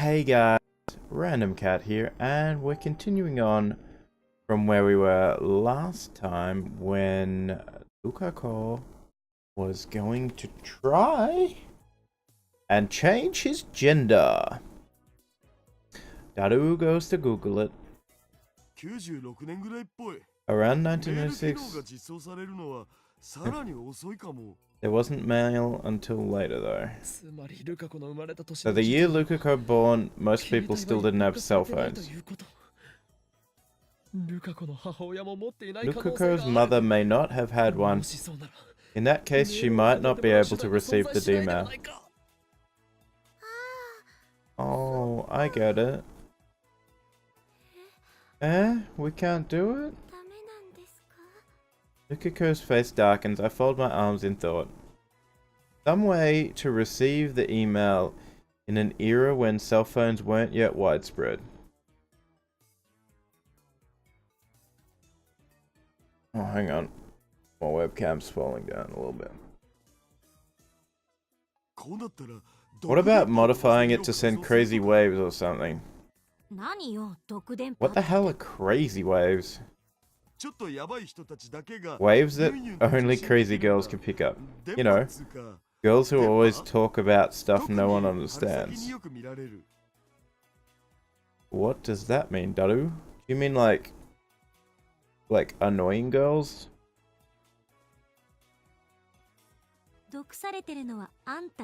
Hey guys, Random Cat here, and we're continuing on from where we were last time when Rukako was going to try and change his gender. Daru goes to Google it. Around 1906, there wasn't mail until later though. So the year Rukako born, most people still didn't have cell phones. Rukako's mother may not have had one. In that case, she might not be able to receive the D-mail. Oh, I get it. We can't do it? Rukako's face darkens. I fold my arms in thought. Some way to receive the email in an era when cell phones weren't yet widespread. Oh, hang on. My webcam's falling down a little bit. What about modifying it to send crazy waves or something? What the hell are crazy waves? Waves that only crazy girls can pick up. You know, girls who always talk about stuff no one understands. What does that mean, Daru? Do you mean like annoying girls?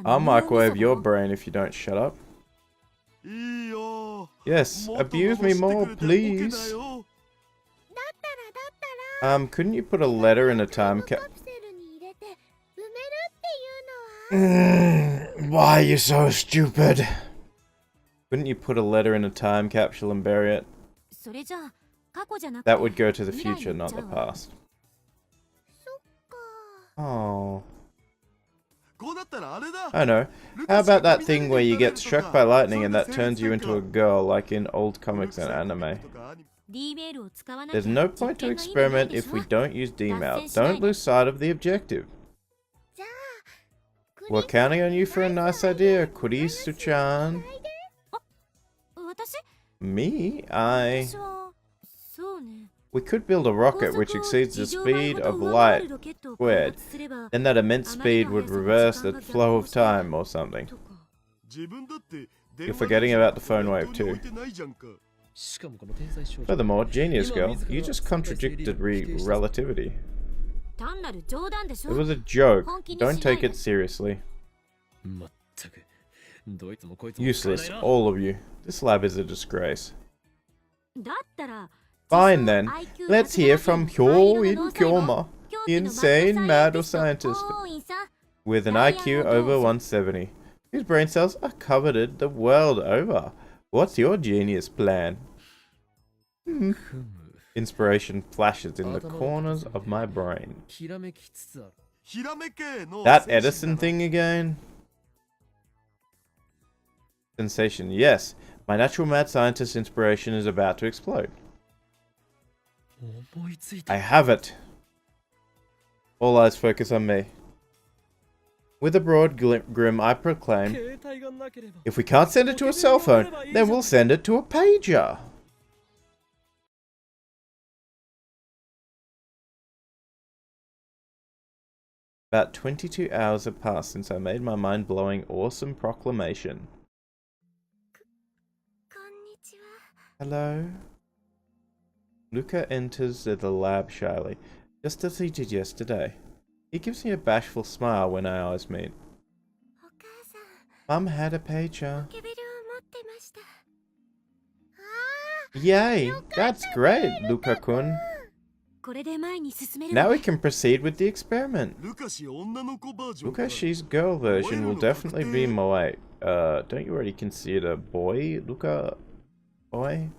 I'll microwave your brain if you don't shut up. Yes, abuse me more, please. Couldn't you put a letter in a time cap? Why are you so stupid? Couldn't you put a letter in a time capsule and bury it? That would go to the future, not the past. Oh. I know. How about that thing where you get struck by lightning and that turns you into a girl, like in old comics and anime? There's no point to experiment if we don't use D-mail. Don't lose sight of the objective. We're counting on you for a nice idea, Kurisu-chan. Me? We could build a rocket which exceeds the speed of light squared. Then that immense speed would reverse the flow of time or something. You're forgetting about the phone wave too. Furthermore, genius girl, you just contradicted relativity. It was a joke. Don't take it seriously. Useless, all of you. This lab is a disgrace. Fine then. Let's hear from Hyo-in Kyoma, the insane mad scientist with an IQ over 170, whose brain cells are coveted the world over. What's your genius plan? Inspiration flashes in the corners of my brain. That Edison thing again? Sensation, yes. My natural mad scientist inspiration is about to explode. I have it. All eyes focus on me. With a broad grin, I proclaim, if we can't send it to a cell phone, then we'll send it to a pager. About 22 hours have passed since I made my mind-blowing, awesome proclamation. Hello? Luca enters the lab shyly, just as he did yesterday. He gives me a bashful smile when our eyes meet. Mum had a pager. Yay! That's great, Luka-kun. Now we can proceed with the experiment. Lukashi's girl version will definitely be Moe. Don't you already consider boy, Luka? Boy?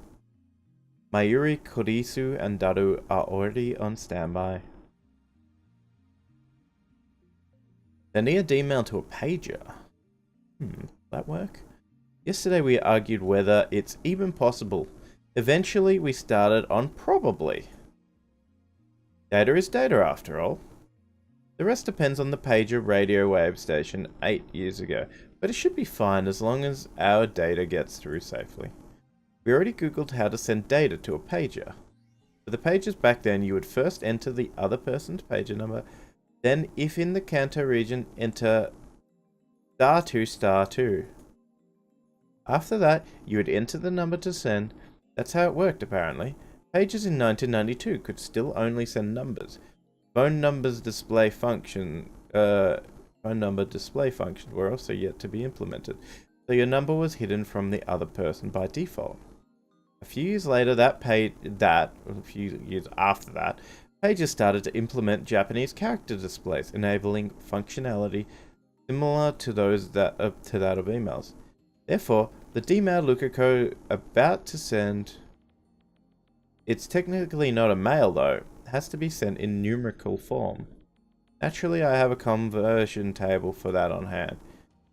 Mayuri, Kurisu, and Daru are already on standby. Sending a D-mail to a pager. That work? Yesterday we argued whether it's even possible. Eventually we started on probably. Data is data after all. The rest depends on the pager radio wave station 8 years ago. But it should be fine as long as our data gets through safely. We already googled how to send data to a pager. For the pages back then, you would first enter the other person's pager number, then if in the Kanto region, enter *2*2. After that, you would enter the number to send. That's how it worked apparently. Pages in 1992 could still only send numbers. Phone number display functions were also yet to be implemented, so your number was hidden from the other person by default. A few years after that, pages started to implement Japanese character displays, enabling functionality similar to that of emails. Therefore, the D-mail Rukako about to send... It's technically not a mail though, it has to be sent in numerical form. Naturally, I have a conversion table for that on hand.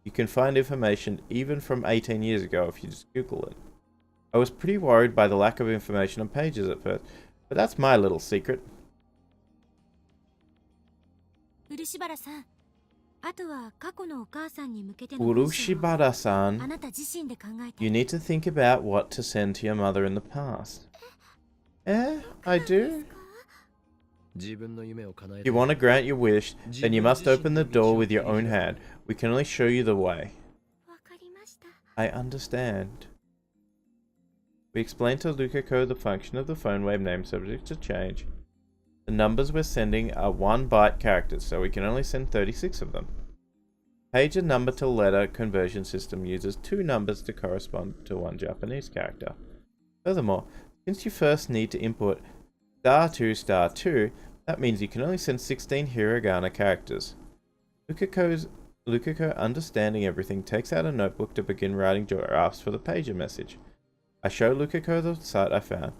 You can find information even from 18 years ago if you just Google it. I was pretty worried by the lack of information on pages at first, but that's my little secret. Urushibara-san, you need to think about what to send to your mother in the past. I do? If you want to grant your wish, then you must open the door with your own hand. We can only show you the way. I understand. We explained to Rukako the function of the phone wave name subject to change. The numbers we're sending are 1-byte characters, so we can only send 36 of them. Pager number to letter conversion system uses 2 numbers to correspond to 1 Japanese character. Furthermore, since you first need to input *2*2, that means you can only send 16 hiragana characters. Rukako, understanding everything, takes out a notebook to begin writing drafts for the pager message. I show Rukako the site I found.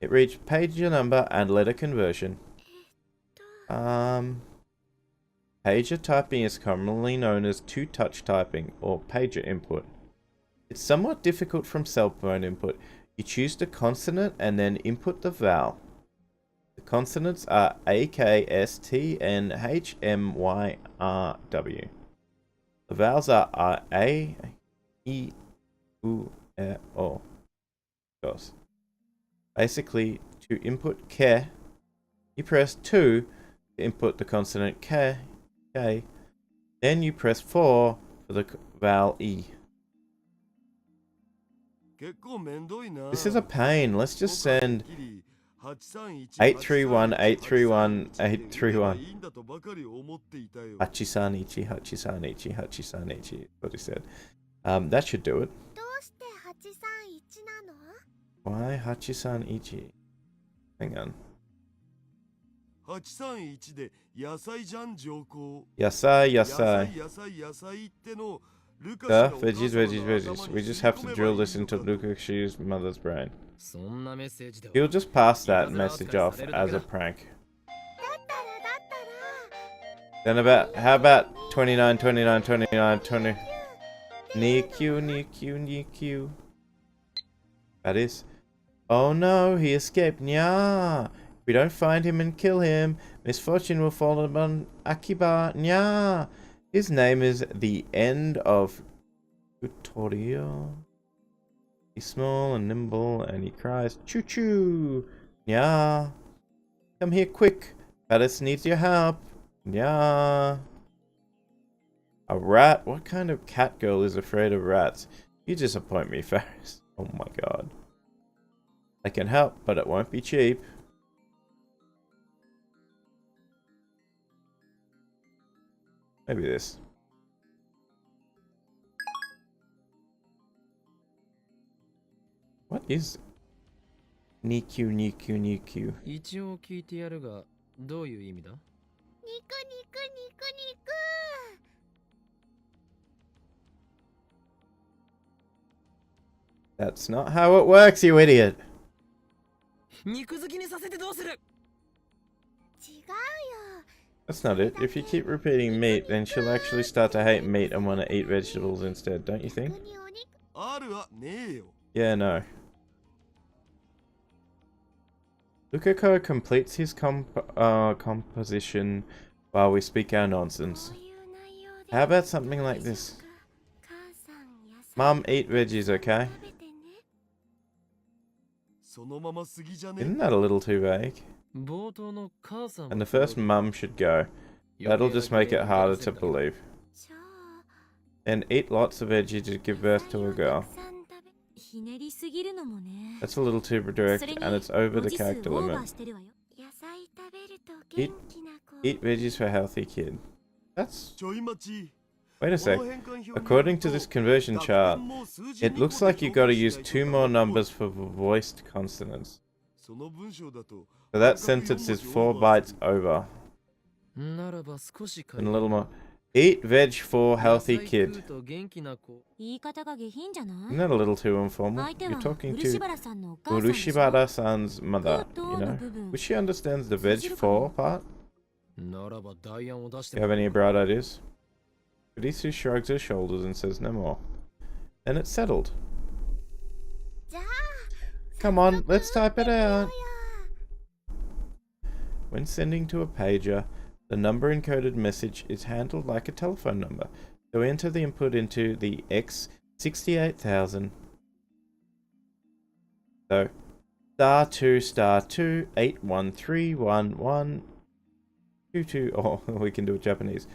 It reads pager number and letter conversion. Pager typing is commonly known as two-touch typing, or pager input. It's somewhat difficult from cell phone input. You choose the consonant and then input the vowel. The consonants are A, K, S, T, N, H, M, Y, R, W. The vowels are A, E, U, E, O. Basically, to input ke, you press 2 to input the consonant k, then you press 4 for the vowel e. This is a pain. Let's just send 831, 831, 831. Hachisanichi, Hachisanichi, Hachisanichi. What he said. That should do it. Why Hachisanichi? Hang on. Yasai, yasai. Veggies. We just have to drill this into Rukashi's mother's brain. He'll just pass that message off as a prank. Then how about 29, 29, 29, 20. Niku. That is. Oh no, he escaped. Nya. If we don't find him and kill him, misfortune will fall upon Akiba. Nya. His name is the End of Tutorial. He's small and nimble, and he cries, "Choo-choo! Nya! Come here quick! Palace needs your help! Nya!" A rat? What kind of cat girl is afraid of rats? You disappoint me, Ferris. Oh my god. I can help, but it won't be cheap. Maybe this. What is Niku? That's not how it works, you idiot. That's not it. If you keep repeating meat, then she'll actually start to hate meat and want to eat vegetables instead, don't you think? Yeah, no. Rukako completes his composition while we speak our nonsense. How about something like this? Mum, eat veggies, okay? Isn't that a little too vague? And the first mum should go. That'll just make it harder to believe. And eat lots of veggies to give birth to a girl. That's a little too direct, and it's over the character limit. Eat veggies for a healthy kid. That's... Wait a sec. According to this conversion chart, it looks like you gotta use 2 more numbers for voiced consonants. So that sentence is 4 bytes over. And a little more. Eat veg for healthy kid. Isn't that a little too informal? You're talking to Urushibara-san's mother, you know? Which she understands the veg for part? Do you have any bright ideas? Kurisu shrugs her shoulders and says no more. Then it's settled. Come on, let's type it out. When sending to a pager, the number encoded message is handled like a telephone number. So enter the input into the X68000. So *2*2 8131122. Oh, we can do it Japanese.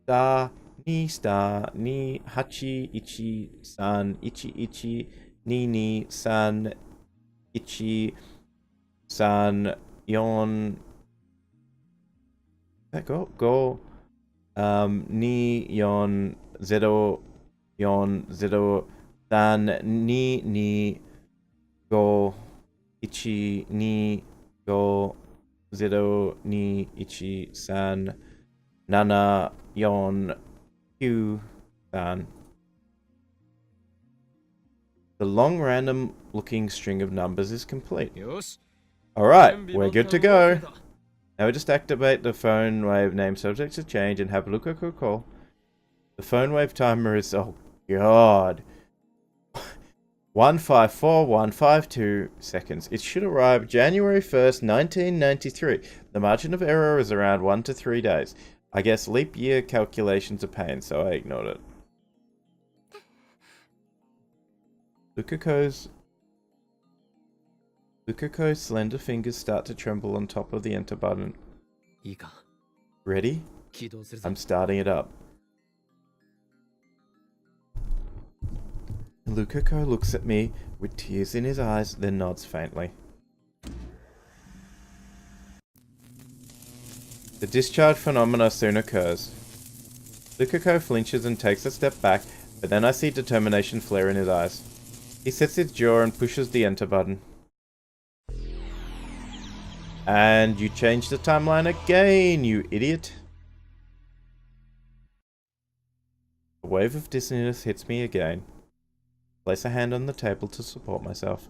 *2 *2 hachi ichi san ichi ichi ni ni san ichi san yon. Go ni yon 0 yon 0 dan ni go ichi ni go 0 ni ichi san nana yon q san. The long random looking string of numbers is complete. Alright, we're good to go. Now we just activate the phone wave name subject to change and have Rukako call. The phone wave timer is, oh god, 154152 seconds. It should arrive January 1st, 1993. The margin of error is around 1 to 3 days. I guess leap year calculations are pain, so I ignored it. Rukako's slender fingers start to tremble on top of the enter button. Ready? I'm starting it up. Rukako looks at me with tears in his eyes, then nods faintly. The discharge phenomena soon occurs. Rukako flinches and takes a step back, but then I see determination flare in his eyes. He sets his jaw and pushes the enter button. And you changed the timeline again, you idiot. A wave of dizziness hits me again. Place a hand on the table to support myself.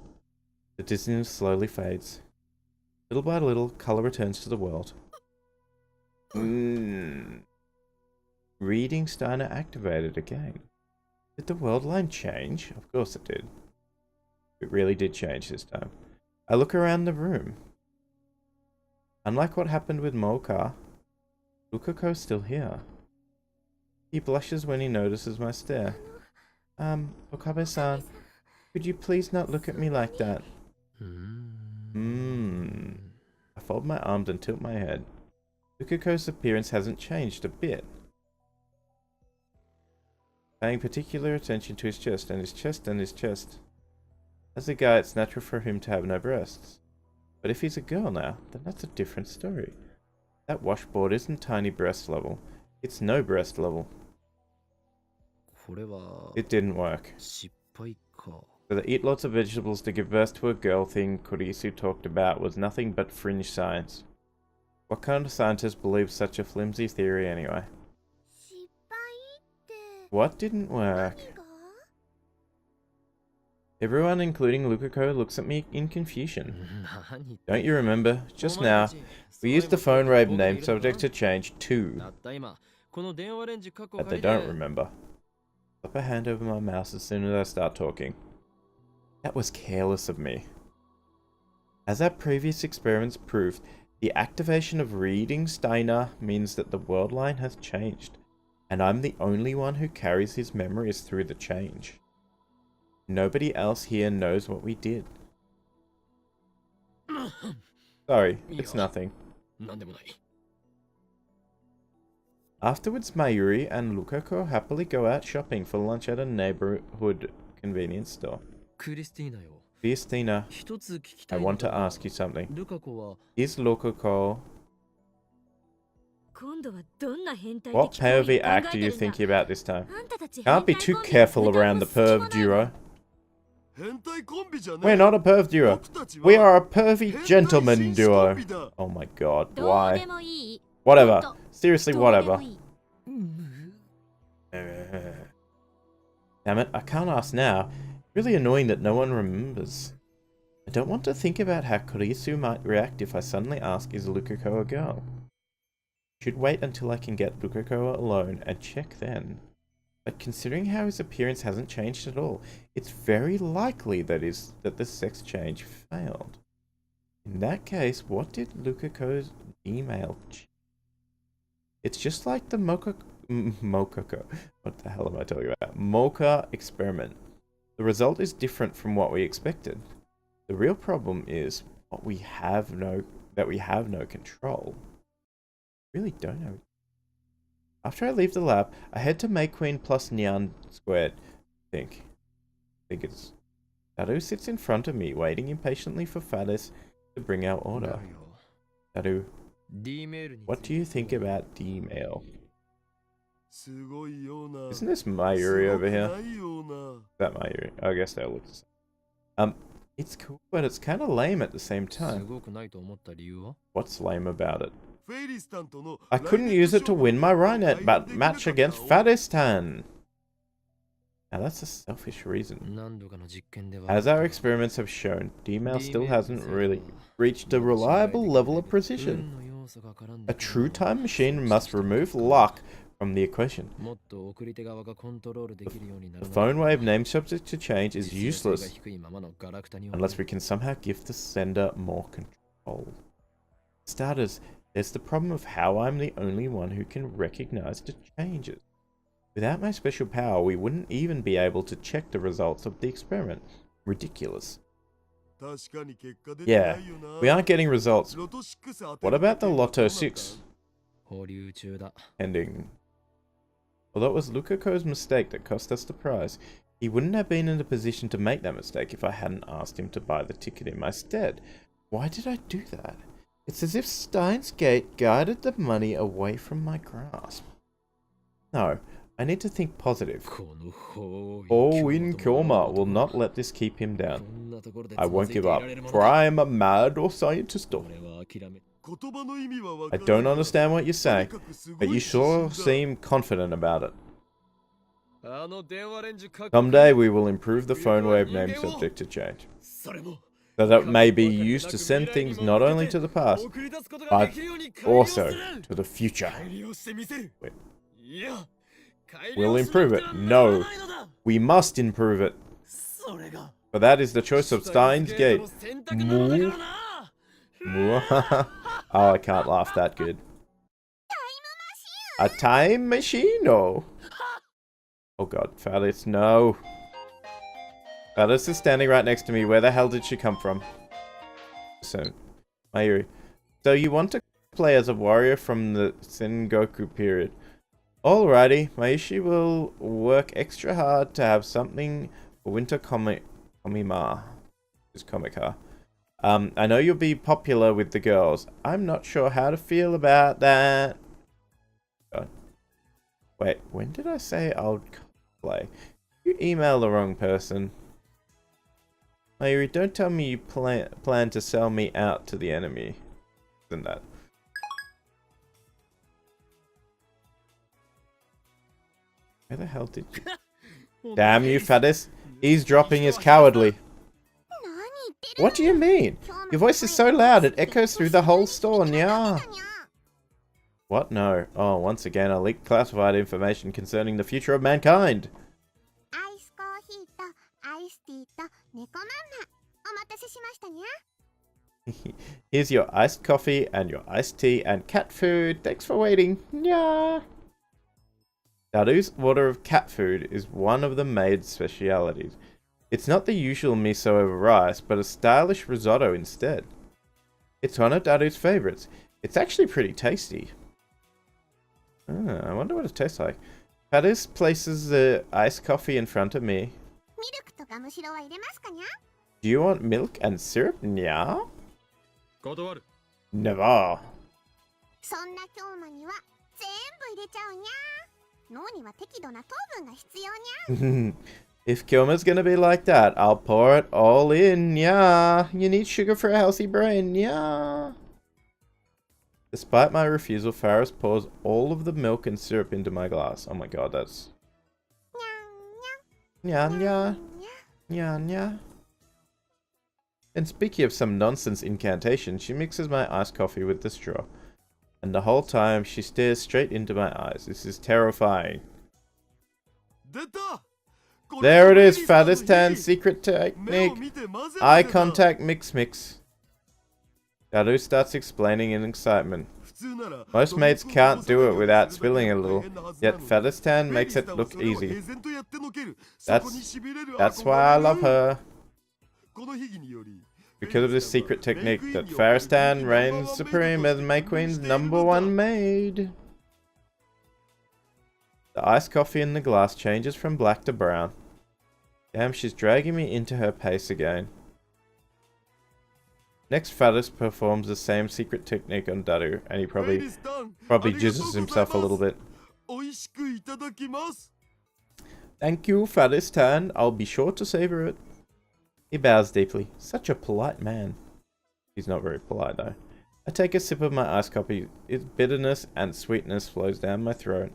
The dizziness slowly fades. Little by little, color returns to the world. Reading Steiner activated again. Did the world line change? Of course it did. It really did change this time. I look around the room. Unlike what happened with Moka, Rukako's still here. He blushes when he notices my stare. Okabe-san, could you please not look at me like that? I fold my arms and tilt my head. Rukako's appearance hasn't changed a bit. Paying particular attention to his chest and his chest and his chest. As a guy, it's natural for him to have no breasts. But if he's a girl now, then that's a different story. That washboard isn't tiny breast level. It's no breast level. It didn't work. So the eat lots of vegetables to give birth to a girl thing Kurisu talked about was nothing but fringe science. What kind of scientist believes such a flimsy theory anyway? What didn't work? Everyone, including Rukako, looks at me in confusion. Don't you remember? Just now, we used the phone wave name subject to change to. But they don't remember. Slap a hand over my mouse as soon as I start talking. That was careless of me. As our previous experiments proved, the activation of reading Steiner means that the world line has changed, and I'm the only one who carries his memories through the change. Nobody else here knows what we did. Sorry, it's nothing. Afterwards, Mayuri and Rukako happily go out shopping for lunch at a neighborhood convenience store. Christina, I want to ask you something. Is Rukako... What pervy act are you thinking about this time? Can't be too careful around the perv duo. We're not a perv duo. We are a pervy gentleman duo. Oh my god, why? Whatever. Seriously, whatever. Damn it, I can't ask now. Really annoying that no one remembers. I don't want to think about how Kurisu might react if I suddenly ask, is Rukako a girl? Should wait until I can get Rukako alone and check then. But considering how his appearance hasn't changed at all, it's very likely that the sex change failed. In that case, what did Rukako's email change? It's just like the Mokoko. What the hell am I talking about? Mocha experiment. The result is different from what we expected. The real problem is that we have no control. Really don't know. After I leave the lab, I head to May Queen plus Nyan squared. I think it's... Daru sits in front of me, waiting impatiently for Faddis to bring our order. Daru, what do you think about D-mail? Isn't this Mayuri over here? Is that Mayuri? I guess that looks the same. It's cool, but it's kind of lame at the same time. What's lame about it? I couldn't use it to win my Rhinet match against Faddistan. Now that's a selfish reason. As our experiments have shown, D-mail still hasn't really reached a reliable level of precision. A true time machine must remove luck from the equation. The phone wave name subject to change is useless unless we can somehow give the sender more control. Starters, there's the problem of how I'm the only one who can recognize the changes. Without my special power, we wouldn't even be able to check the results of the experiment. Ridiculous. Yeah, we aren't getting results. What about the Lotto 6? Ending. Although it was Rukako's mistake that cost us the prize, he wouldn't have been in a position to make that mistake if I hadn't asked him to buy the ticket in my stead. Why did I do that? It's as if Steins Gate guided the money away from my grasp. No, I need to think positive. All-in Kyoma will not let this keep him down. I won't give up, for I am a mad or scientist. I don't understand what you're saying, but you sure seem confident about it. Someday we will improve the phone wave name subject to change, so that it may be used to send things not only to the past, but also to the future. Wait. We'll improve it. No, we must improve it. For that is the choice of Steins Gate. Moo. Oh, I can't laugh that good. A time machine? No. Oh god, Faddis, no. Faddis is standing right next to me. Where the hell did she come from? So, Mayuri. So you want to play as a warrior from the Sengoku period. Alrighty, Maishi will work extra hard to have something for Winter Komima. Is Komika. I know you'll be popular with the girls. I'm not sure how to feel about that. God. Wait, when did I say I'll play? You emailed the wrong person. Mayuri, don't tell me you plan to sell me out to the enemy. Isn't that? Where the hell did you... Damn you, Faddis. Eavesdropping is cowardly. What do you mean? Your voice is so loud it echoes through the whole store, nya. What? No. Oh, once again, I leaked classified information concerning the future of mankind. Here's your iced coffee and your iced tea and cat food. Thanks for waiting. Nya. Daru's order of cat food is one of the maid's specialities. It's not the usual miso over rice, but a stylish risotto instead. It's one of Daru's favorites. It's actually pretty tasty. I wonder what it tastes like. Faris places the iced coffee in front of me. Do you want milk and syrup? Nya? Never. If Kyoma's gonna be like that, I'll pour it all in, yeah. You need sugar for a healthy brain, yeah. Despite my refusal, Faris pours all of the milk and syrup into my glass. Oh my god, that's... Nya, nya. Nya, nya. And speaking of some nonsense incantation, she mixes my iced coffee with the straw. And the whole time, she stares straight into my eyes. This is terrifying. There it is, Fadistan's secret technique. Eye contact mix. Daru starts explaining in excitement. Most mates can't do it without spilling a little, yet Fadistan makes it look easy. That's why I love her. Because of this secret technique that Faristan reigns supreme as May Queen's #1 maid. The iced coffee in the glass changes from black to brown. Damn, she's dragging me into her pace again. Next, Faris performs the same secret technique on Daru, and he probably jizzes himself a little bit. Thank you, Faristan. I'll be sure to savor it. He bows deeply. Such a polite man. He's not very polite, though. I take a sip of my iced coffee. Its bitterness and sweetness flows down my throat.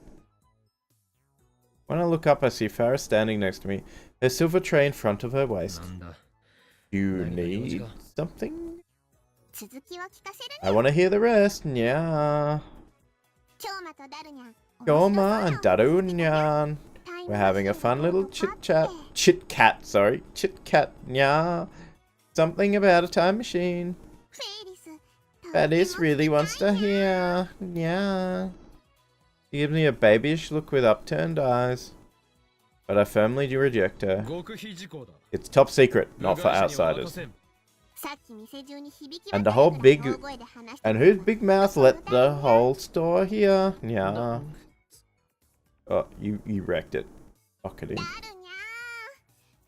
When I look up, I see Faris standing next to me, her silver tray in front of her waist. You need something? I want to hear the rest. Nya. Kyoma and Daru nyan. We're having a fun little chit-cat, nya. Something about a time machine. Faris really wants to hear, nya. She gives me a babyish look with upturned eyes. But I firmly reject her. It's top secret, not for outsiders. And the whole whose big mouth let the whole store hear? Yeah. Oh, you wrecked it. Fuck it in.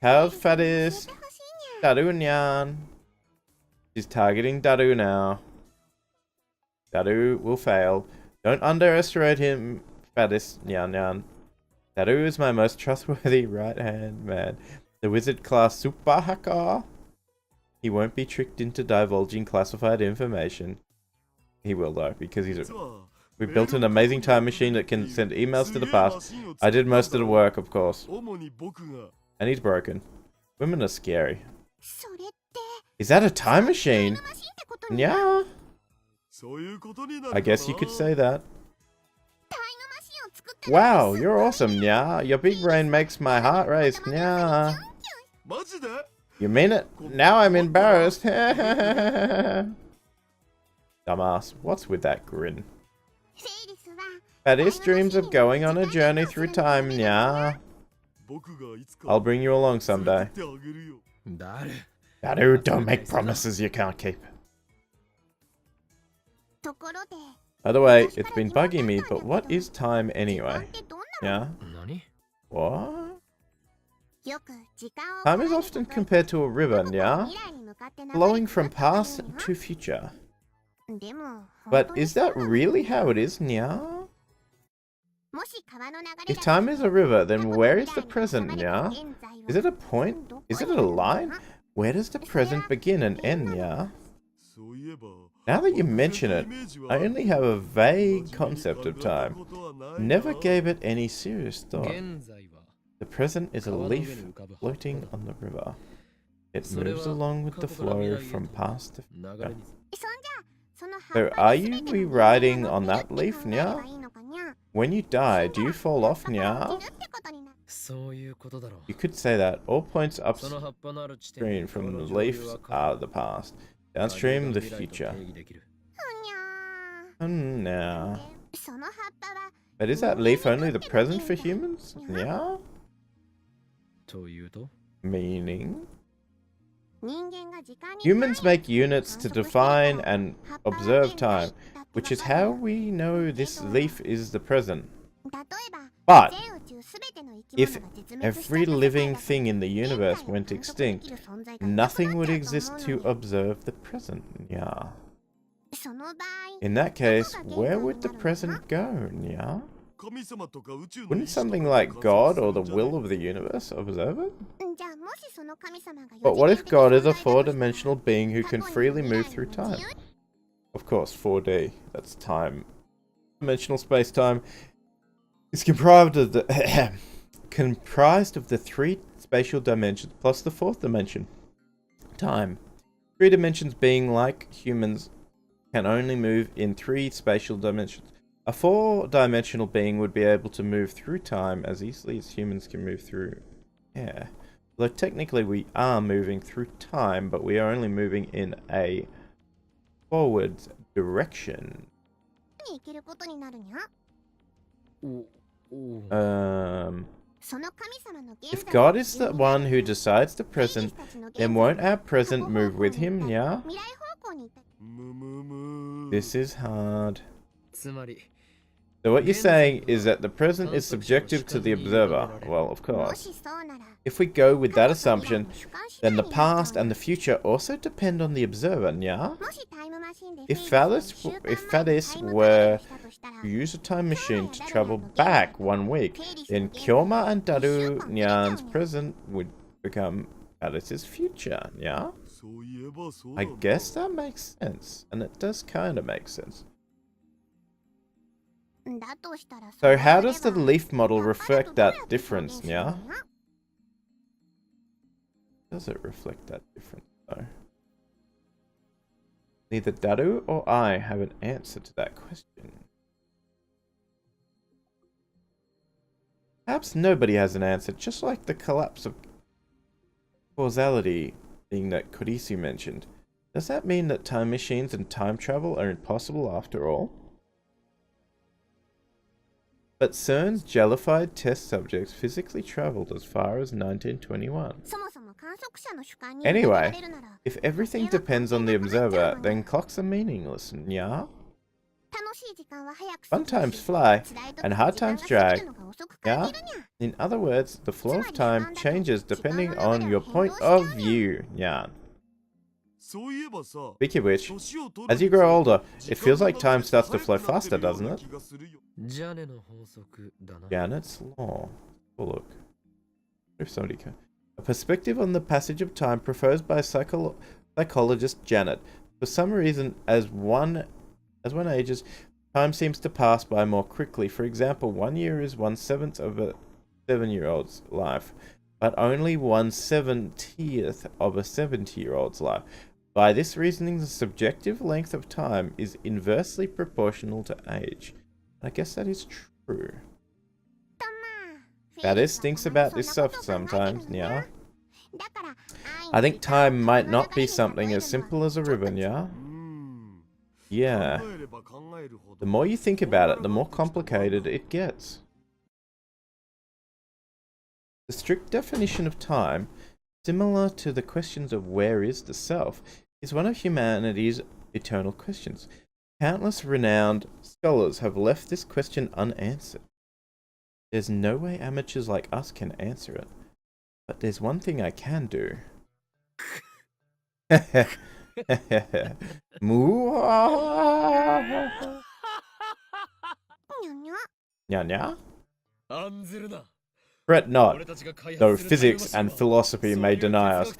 How's Faris? Daru nyan. She's targeting Daru now. Daru will fail. Don't underestimate him, Faris nyan nyan. Daru is my most trustworthy right-hand man. The wizard-class super hacker. He won't be tricked into divulging classified information. He will though, because we built an amazing time machine that can send emails to the past. I did most of the work, of course. And he's broken. Women are scary. Is that a time machine? Yeah. I guess you could say that. Wow, you're awesome, Nya. Your big brain makes my heart race, Nya. You mean it? Now I'm embarrassed. Dumbass, what's with that grin? Faris dreams of going on a journey through time, Nya. I'll bring you along someday. Daru, don't make promises you can't keep. By the way, it's been bugging me, but what is time anyway? Yeah? What? Time is often compared to a river, yeah? Flowing from past to future. But is that really how it is, yeah? If time is a river, then where is the present, yeah? Is it a point? Is it a line? Where does the present begin and end, yeah? Now that you mention it, I only have a vague concept of time. Never gave it any serious thought. The present is a leaf floating on the river. It moves along with the flow from past to future. So are you re-riding on that leaf, Nya? When you die, do you fall off, Nya? You could say that. All points upstream from the leaves are the past. Downstream, the future. Nah. But is that leaf only the present for humans? Yeah? Meaning? Humans make units to define and observe time, which is how we know this leaf is the present. But if every living thing in the universe went extinct, nothing would exist to observe the present. Yeah. In that case, where would the present go? Yeah. Wouldn't something like God or the will of the universe observe it? But what if God is a four-dimensional being who can freely move through time? Of course, 4D. That's time. Dimensional space-time is comprised of the three spatial dimensions plus the fourth dimension, time. 3 dimensions being like humans can only move in 3 spatial dimensions. A 4-dimensional being would be able to move through time as easily as humans can move through air. Although technically we are moving through time, but we are only moving in a forward direction. If God is the one who decides the present, then won't our present move with him, yeah? This is hard. So what you're saying is that the present is subjective to the observer. Well, of course. If we go with that assumption, then the past and the future also depend on the observer, yeah? If Fadis were to use a time machine to travel back 1 week, then Kyoma and Daru Nyan's present would become Fadis' future, yeah? I guess that makes sense, and it does kind of make sense. So how does the leaf model reflect that difference, yeah? Does it reflect that difference, though? Neither Daru or I have an answer to that question. Perhaps nobody has an answer, just like the collapse of causality thing that Kurisu mentioned. Does that mean that time machines and time travel are impossible after all? But CERN's jellified test subjects physically traveled as far as 1921. Anyway, if everything depends on the observer, then clocks are meaningless, yeah? Fun times fly, and hard times drag, yeah? In other words, the flow of time changes depending on your point of view, yeah? Speaking of which, as you grow older, it feels like time starts to flow faster, doesn't it? Janet's law. Oh, look. If somebody can. A perspective on the passage of time proposed by psychologist Janet. For some reason, as one ages, time seems to pass by more quickly. For example, 1 year is 1/7 of a 7-year-old's life, but only 1/70th of a 70-year-old's life. By this reasoning, the subjective length of time is inversely proportional to age. I guess that is true. Fadis thinks about this stuff sometimes, yeah? I think time might not be something as simple as a ribbon, yeah? Yeah. The more you think about it, the more complicated it gets. The strict definition of time, similar to the questions of where is the self, is one of humanity's eternal questions. Countless renowned scholars have left this question unanswered. There's no way amateurs like us can answer it. But there's one thing I can do. Nya? Fret not, though physics and philosophy may deny us,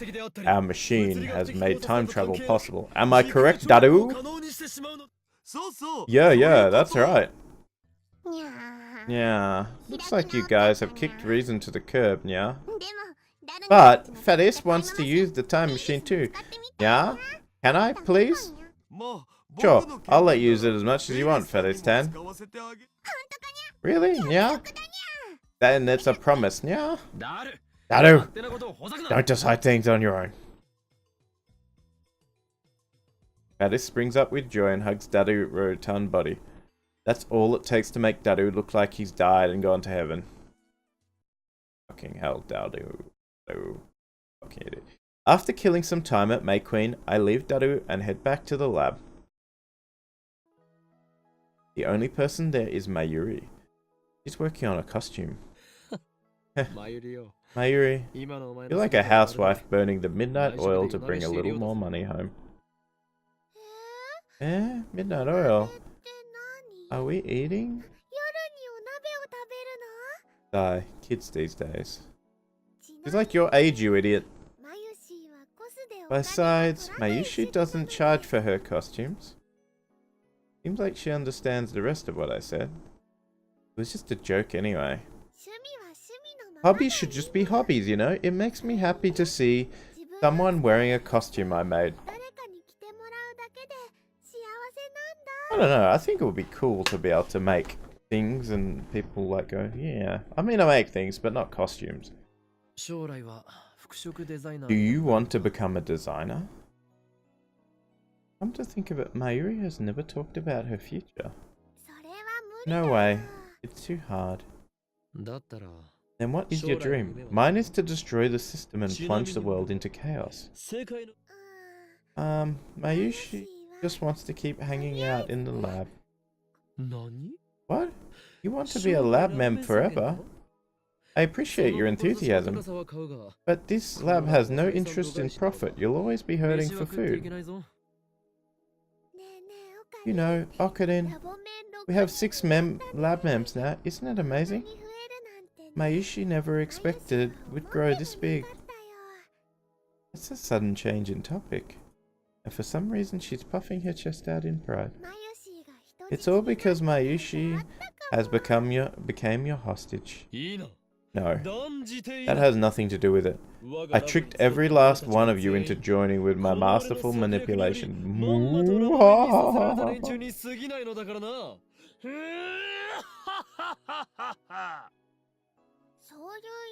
our machine has made time travel possible. Am I correct, Daru? Yeah, that's right. Yeah, looks like you guys have kicked reason to the curb, yeah? But Fadis wants to use the time machine too. Yeah? Can I, please? Sure, I'll let you use it as much as you want, Fadis-tan. Really? Yeah? Then it's a promise, yeah? Daru! Don't decide things on your own. Fadis springs up with joy and hugs Daru's rotund body. That's all it takes to make Daru look like he's died and gone to heaven. Fucking hell, Daru. Okay. After killing some time at May Queen, I leave Daru and head back to the lab. The only person there is Mayuri. She's working on a costume. Mayuri, you're like a housewife burning the midnight oil to bring a little more money home. Eh? Midnight oil? Are we eating? Die. Kids these days. She's like your age, you idiot. Besides, Mayushi doesn't charge for her costumes. Seems like she understands the rest of what I said. It was just a joke anyway. Hobbies should just be hobbies, you know? It makes me happy to see someone wearing a costume I made. I don't know, I think it would be cool to be able to make things and people like go, yeah. I mean, I make things, but not costumes. Do you want to become a designer? Come to think of it, Mayuri has never talked about her future. No way. It's too hard. Then what is your dream? Mine is to destroy the system and plunge the world into chaos. Mayushi just wants to keep hanging out in the lab. What? You want to be a lab mem forever? I appreciate your enthusiasm, but this lab has no interest in profit. You'll always be hurting for food. You know, Okarin, we have 6 lab mems now. Isn't it amazing? Mayushi never expected we'd grow this big. That's a sudden change in topic. And for some reason she's puffing her chest out in pride. It's all because Mayushi has became your hostage. No, that has nothing to do with it. I tricked every last one of you into joining with my masterful manipulation.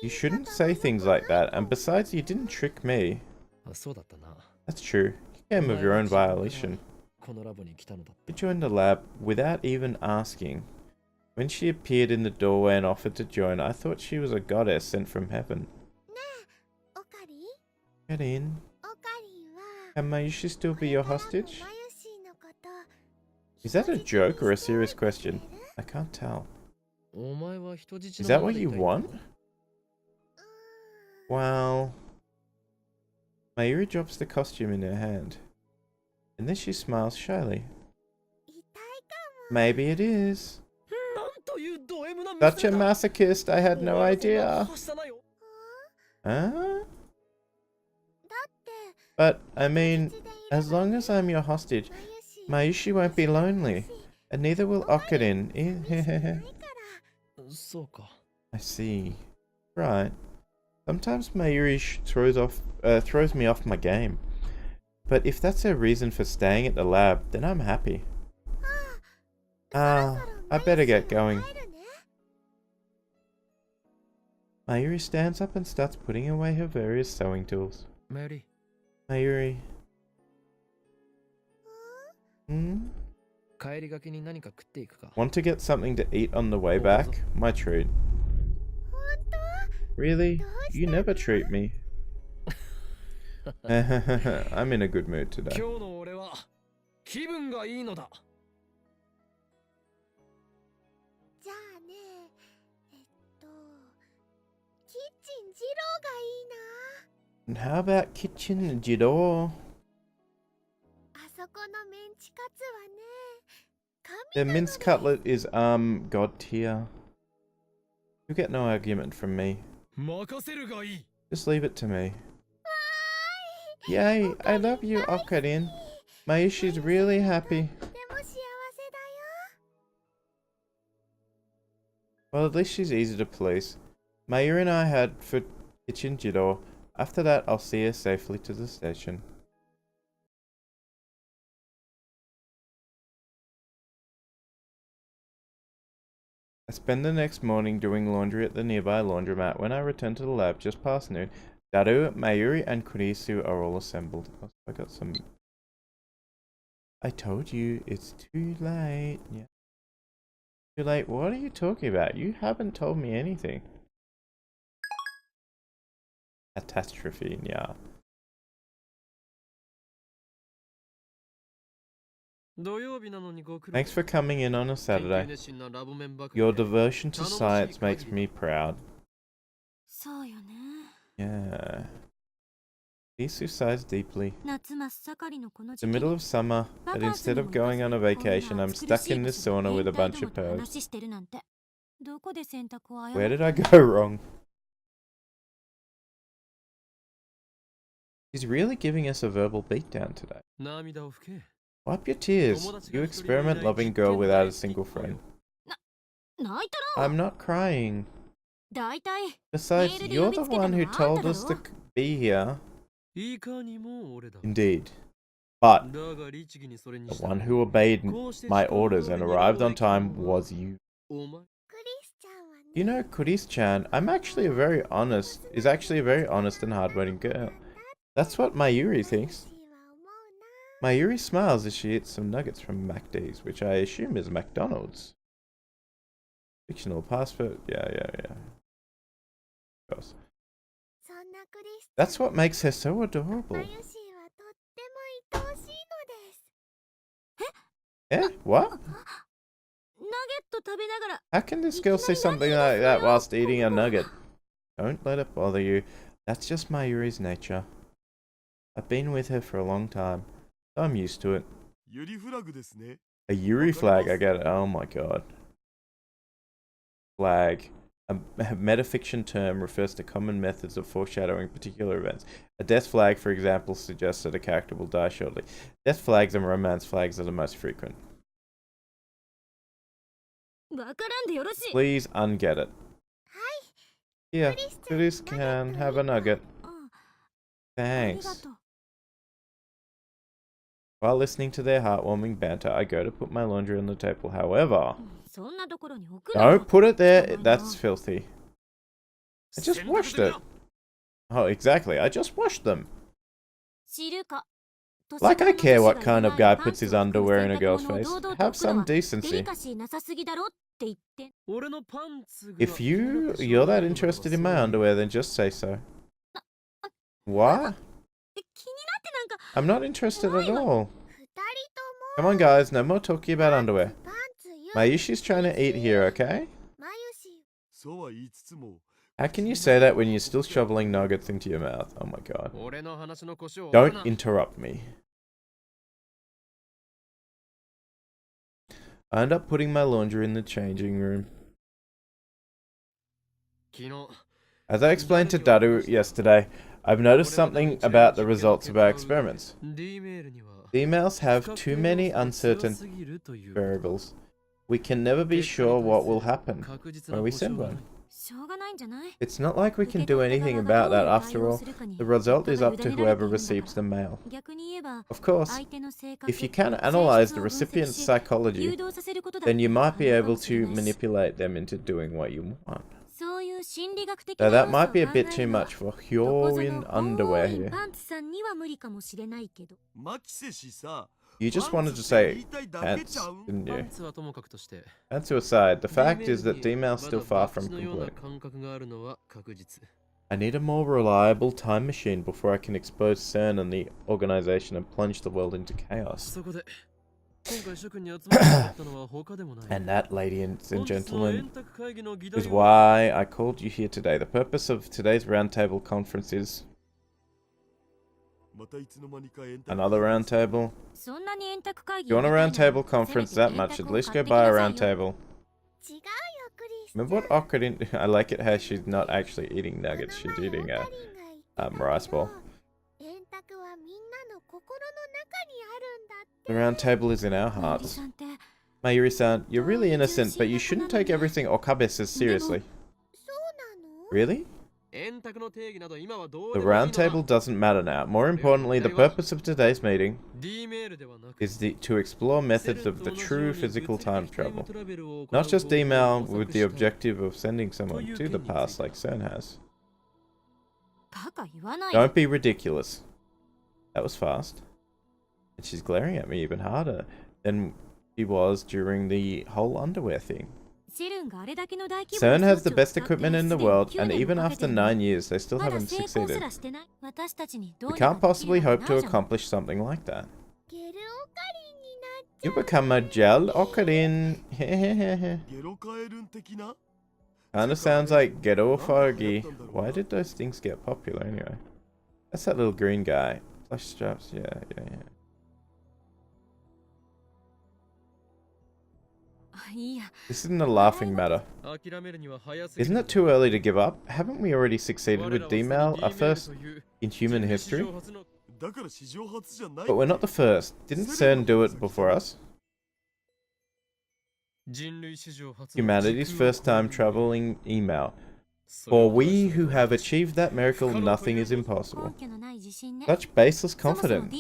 You shouldn't say things like that, and besides, you didn't trick me. That's true. You came of your own violation. You joined the lab without even asking. When she appeared in the doorway and offered to join, I thought she was a goddess sent from heaven. Get in. Can Mayushi still be your hostage? Is that a joke or a serious question? I can't tell. Is that what you want? Well... Mayuri drops the costume in her hand. And then she smiles shyly. Maybe it is. Such a masochist, I had no idea. Huh? But, I mean, as long as I'm your hostage, Mayushi won't be lonely. And neither will Okarin. I see. Right. Sometimes Mayuri throws me off my game. But if that's her reason for staying at the lab, then I'm happy. I better get going. Mayuri stands up and starts putting away her various sewing tools. Mayuri. Hmm? Want to get something to eat on the way back? My treat. Really? You never treat me. I'm in a good mood today. And how about Kitchen Jiro? The minced cutlet is god tier. You get no argument from me. Just leave it to me. Yay, I love you, Okarin. Mayushi's really happy. Well, at least she's easy to please. Mayuri and I head for Kitchen Jiro. After that, I'll see her safely to the station. I spend the next morning doing laundry at the nearby laundromat. When I return to the lab just past noon, Daru, Mayuri, and Kurisu are all assembled. Oh, I got some... I told you, it's too late. Yeah. Too late? What are you talking about? You haven't told me anything. Catastrophe, yeah. Thanks for coming in on a Saturday. Your devotion to science makes me proud. Yeah. Isu sighs deeply. It's the middle of summer, but instead of going on a vacation, I'm stuck in this sauna with a bunch of pervs. Where did I go wrong? He's really giving us a verbal beatdown today. Wipe your tears, you experiment-loving girl without a single friend. I'm not crying. Besides, you're the one who told us to be here. Indeed. But the one who obeyed my orders and arrived on time was you. You know, Kuris-chan, is actually a very honest and hardworking girl. That's what Mayuri thinks. Mayuri smiles as she eats some nuggets from MacD's, which I assume is McDonald's. Fictional passport, yeah. Of course. That's what makes her so adorable. Eh? What? How can this girl say something like that whilst eating a nugget? Don't let it bother you. That's just Mayuri's nature. I've been with her for a long time, so I'm used to it. A Yuri flag, I get it. Oh my god. Flag. A metafiction term refers to common methods of foreshadowing particular events. A death flag, for example, suggests that a character will die shortly. Death flags and romance flags are the most frequent. Please unget it. Here, Kuris can have a nugget. Thanks. While listening to their heartwarming banter, I go to put my laundry on the table. However, don't put it there. That's filthy. I just washed it. Oh, exactly. I just washed them. Like I care what kind of guy puts his underwear in a girl's face. Have some decency. If you're that interested in my underwear, then just say so. What? I'm not interested at all. Come on guys, no more talking about underwear. Mayushi's trying to eat here, okay? How can you say that when you're still shoveling nuggets into your mouth? Oh my god. Don't interrupt me. I end up putting my laundry in the changing room. As I explained to Daru yesterday, I've noticed something about the results of our experiments. Emails have too many uncertain variables. We can never be sure what will happen when we send one. It's not like we can do anything about that after all. The result is up to whoever receives the mail. Of course, if you can analyze the recipient's psychology, then you might be able to manipulate them into doing what you want. So that might be a bit too much for Hyorin underwear here. You just wanted to say pants, didn't you? Pantsu aside, the fact is that D-Mail's still far from complete. I need a more reliable time machine before I can expose CERN and the organization and plunge the world into chaos. And that, ladies and gentlemen, is why I called you here today. The purpose of today's roundtable conference is... Another roundtable? If you want a roundtable conference that much, at least go buy a roundtable. Remember what Okra I like it how she's not actually eating nuggets, she's eating a rice ball. The round table is in our hearts. Mayuri-san, you're really innocent, but you shouldn't take everything Okabe says seriously. Really? The round table doesn't matter now. More importantly, the purpose of today's meeting is to explore methods of the true physical time travel. Not just email with the objective of sending someone to the past like CERN has. Don't be ridiculous. That was fast. And she's glaring at me even harder than she was during the whole underwear thing. CERN has the best equipment in the world, and even after 9 years, they still haven't succeeded. We can't possibly hope to accomplish something like that. You become a gel ocarine. Kinda sounds like ghetto foggy. Why did those things get popular anyway? That's that little green guy. Flash straps, yeah. This isn't a laughing matter. Isn't it too early to give up? Haven't we already succeeded with D-Mail, our first in human history? But we're not the first. Didn't CERN do it before us? Humanity's first time traveling email. For we who have achieved that miracle, nothing is impossible. Such baseless confidence.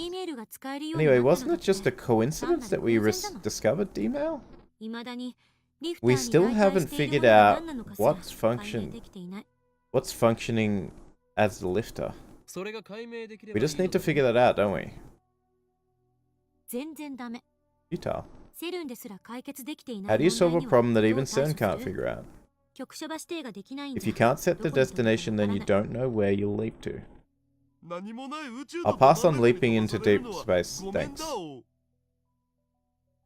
Anyway, wasn't it just a coincidence that we discovered D-Mail? We still haven't figured out what's functioning as the lifter. We just need to figure that out, don't we? Futile. How do you solve a problem that even CERN can't figure out? If you can't set the destination, then you don't know where you'll leap to. I'll pass on leaping into deep space, thanks.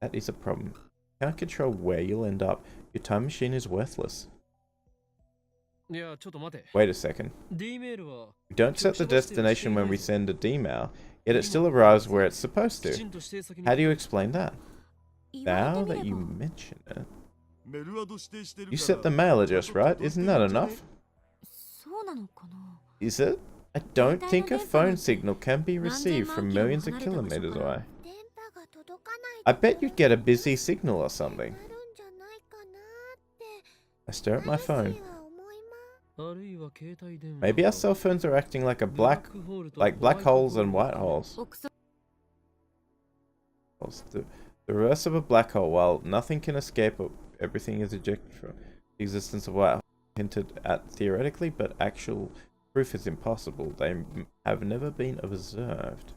That is a problem. You can't control where you'll end up. Your time machine is worthless. Wait a second. We don't set the destination when we send a D-mail, yet it still arrives where it's supposed to. How do you explain that? Now that you mention it. You set the mail address, right? Isn't that enough? Is it? I don't think a phone signal can be received from millions of kilometers away. I bet you'd get a busy signal or something. I stare at my phone. Maybe our cell phones are acting like black holes and white holes. The reverse of a black hole. While nothing can escape, everything is ejected from the existence of white holes. Hinted at theoretically, but actual proof is impossible. They have never been observed.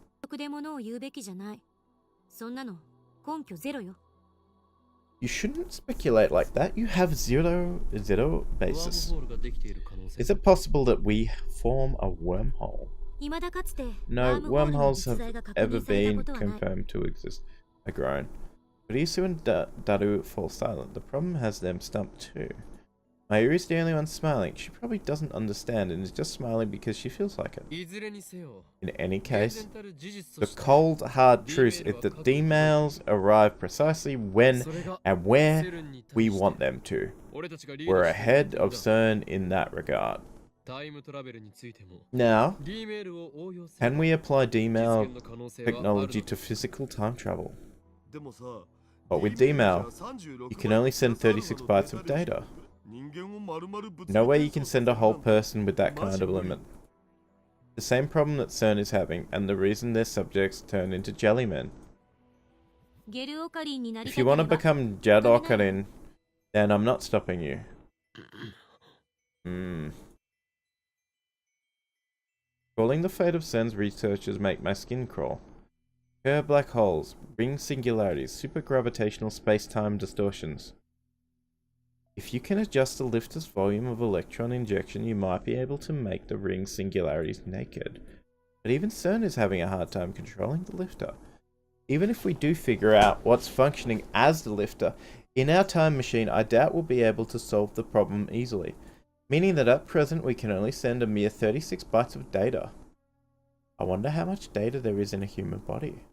You shouldn't speculate like that. You have zero basis. Is it possible that we form a wormhole? No, wormholes have ever been confirmed to exist. I groan. Risu and Daru fall silent. The problem has them stumped too. Mayuri's the only one smiling. She probably doesn't understand and is just smiling because she feels like it. In any case, the cold, hard truth is that D-mails arrive precisely when and where we want them to. We're ahead of CERN in that regard. Now, can we apply D-mail technology to physical time travel? But with D-mail, you can only send 36 bytes of data. No way you can send a whole person with that kind of limit. The same problem that CERN is having, and the reason their subjects turn into jellymen. If you want to become Jad Ocarine, then I'm not stopping you. Calling the fate of CERN's researchers make my skin crawl. Occur black holes, ring singularities, supergravitational space-time distortions. If you can adjust the lifter's volume of electron injection, you might be able to make the ring singularities naked. But even CERN is having a hard time controlling the lifter. Even if we do figure out what's functioning as the lifter, in our time machine I doubt we'll be able to solve the problem easily. Meaning that at present we can only send a mere 36 bytes of data. I wonder how much data there is in a human body.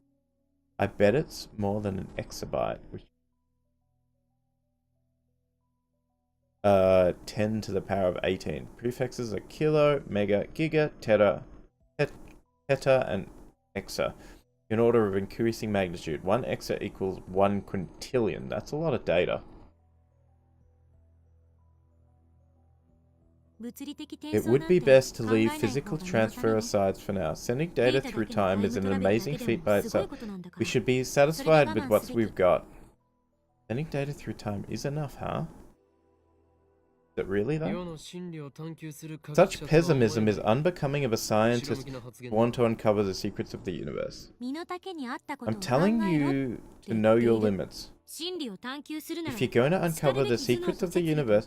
I bet it's more than an exabyte, which 10 to the power of 18. Prefixes are kilo, mega, giga, teta, and exa. In order of increasing magnitude. 1 exa equals 1 quintillion. That's a lot of data. It would be best to leave physical transfer aside for now. Sending data through time is an amazing feat by itself. We should be satisfied with what we've got. Sending data through time is enough, huh? Is it really though? Such pessimism is unbecoming of a scientist who want to uncover the secrets of the universe. I'm telling you to know your limits. If you're going to uncover the secrets of the universe,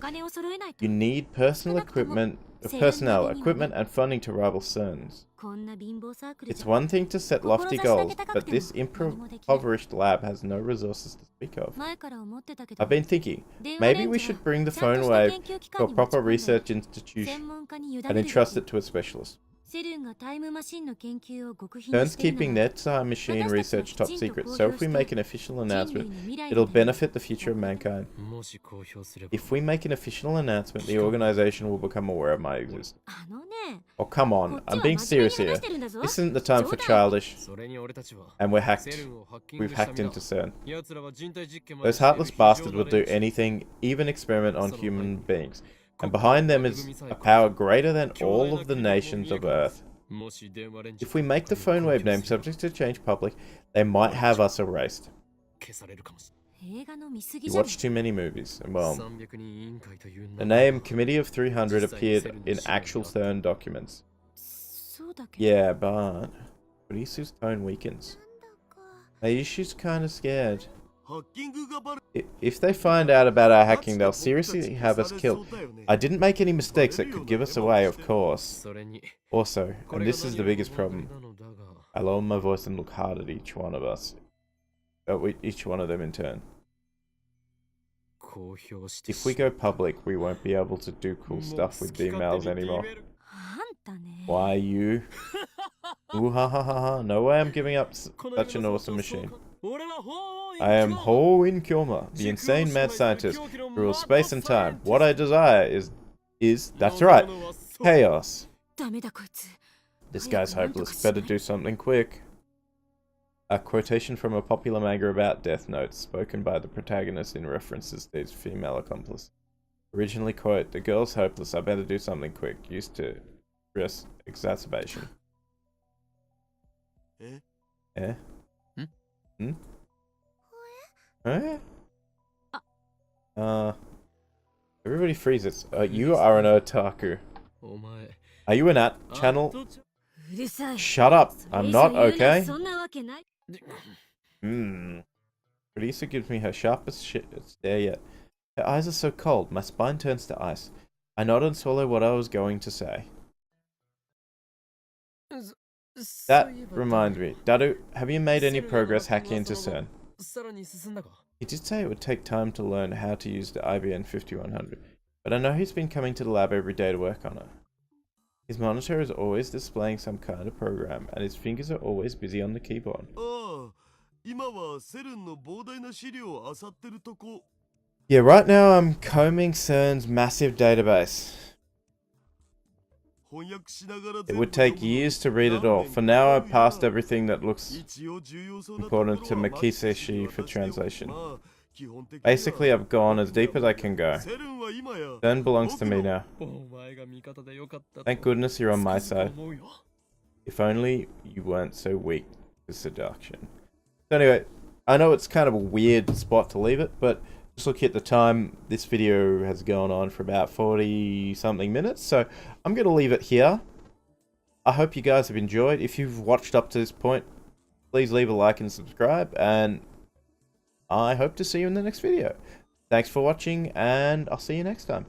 you need personnel, equipment, and funding to rival CERN's. It's one thing to set lofty goals, but this impoverished lab has no resources to speak of. I've been thinking, maybe we should bring the phone wave to a proper research institution and entrust it to a specialist. CERN's keeping their time machine research top secret, so if we make an official announcement, it'll benefit the future of mankind. If we make an official announcement, the organization will become aware of my existence. Oh, come on. I'm being serious here. This isn't the time for childish. And we're hacked. We've hacked into CERN. Those heartless bastards will do anything, even experiment on human beings. And behind them is a power greater than all of the nations of Earth. If we make the phone wave name subject to change public, they might have us erased. You watch too many movies. Well, the name Committee of 300 appeared in actual CERN documents. Yeah, but Kurisu's tone weakens. Ayushi's kinda scared. If they find out about our hacking, they'll seriously have us killed. I didn't make any mistakes that could give us away, of course. Also, and this is the biggest problem, I lower my voice and look hard at each one of us. Each one of them in turn. If we go public, we won't be able to do cool stuff with emails anymore. Why you? Ooh ha ha ha ha, no way I'm giving up such an awesome machine. I am Ho-In Kyoma, the insane mad scientist who rules space and time. What I desire is, that's right, chaos. This guy's hopeless, better do something quick. A quotation from a popular manga about Death Note, spoken by the protagonist in references to his female accomplice. Originally, quote, the girl's hopeless, I better do something quick, used to stress exacerbation. Eh? Hmm? Eh? Everybody freezes. You are an otaku. Are you an channel? Shut up! I'm not, okay? Risa gives me her sharpest stare yet. Her eyes are so cold, my spine turns to ice. I nod and swallow what I was going to say. That reminds me. Dadu, have you made any progress hacking into CERN? He did say it would take time to learn how to use the IBM 5100, but I know he's been coming to the lab every day to work on it. His monitor is always displaying some kind of program, and his fingers are always busy on the keyboard. Yeah, right now I'm combing CERN's massive database. It would take years to read it all. For now, I've passed everything that looks important to Makiseshi for translation. Basically, I've gone as deep as I can go. CERN belongs to me now. Thank goodness you're on my side. If only you weren't so weak to seduction. So anyway, I know it's kind of a weird spot to leave it, but just looking at the time, this video has gone on for about 40 something minutes, so I'm going to leave it here. I hope you guys have enjoyed. If you've watched up to this point, please leave a like and subscribe, and I hope to see you in the next video. Thanks for watching, and I'll see you next time.